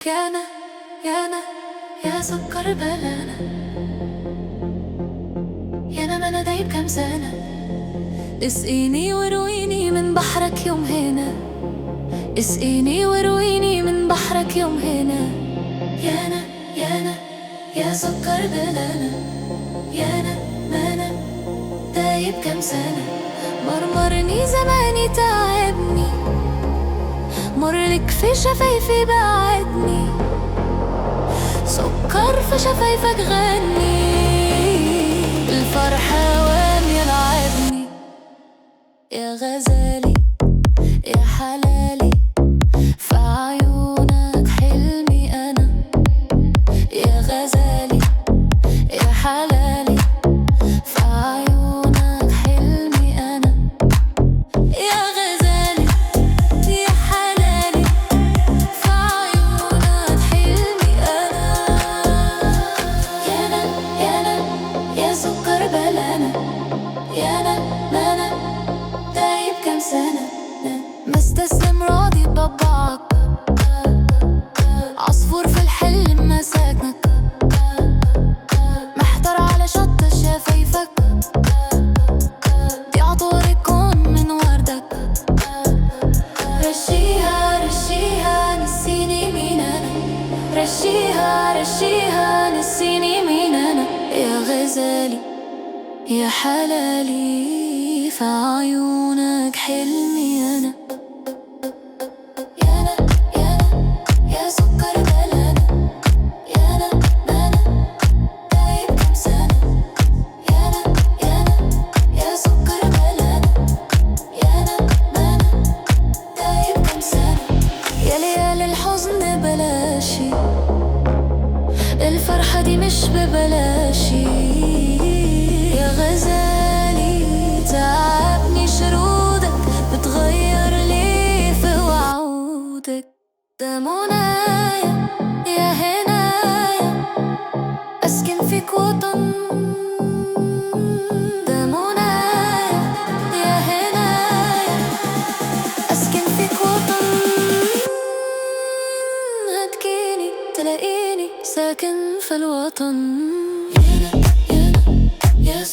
يانا يانا يا سكر بلانا، يانا ما انا دايب كام سنة. اسقيني ورويني من بحرك يوم هنا، اسقيني ورويني من بحرك يوم هنا. يانا يانا يا سكر بلانا، يانا ما انا دايب كام سنة. مرمرني زماني تعبني، مرلك في شفايفي بعدني، سكر في شفايفك غني، الفرح وام يلعبني. يا غزالي يا حلالي، في عيونك حلمي أنا. يا غزالي يا حلالي، في عيونك حلمي أنا. يا غزالي يا حلالي، في عيونك حلمي أنا. يانا يانا يا سكر بلانا، يانا ما أنا دايب كام سنة. مستسلم راضي بطبعك، عصفور في الحلم مساكنك، محتار على شط شفايفك، دي عطور الكون من وردك. رشيها رشيها نسيني مين أنا، رشيها رشيها نسيني مين أنا. يا غزالي يا حلالي، في عيونك حلمي أنا. يانا يانا يا سكر بلانا، يانا ما أنا دايب كام سنة. يانا يانا يا سكر بلانا، يانا ما أنا دايب كام سنة. يا ليالي الحزن بلاشي، الفرحة دي مش ببلاشي. يا غزالي تعبني شرودك، بتغير ليه في وعودك. ده منايا يا هنايا، أسكن فيك وطن. ده منايا يا هنايا، أسكن فيك وطن. هتجيني تلاقيني ساكن في الوطن. يانا يانا يا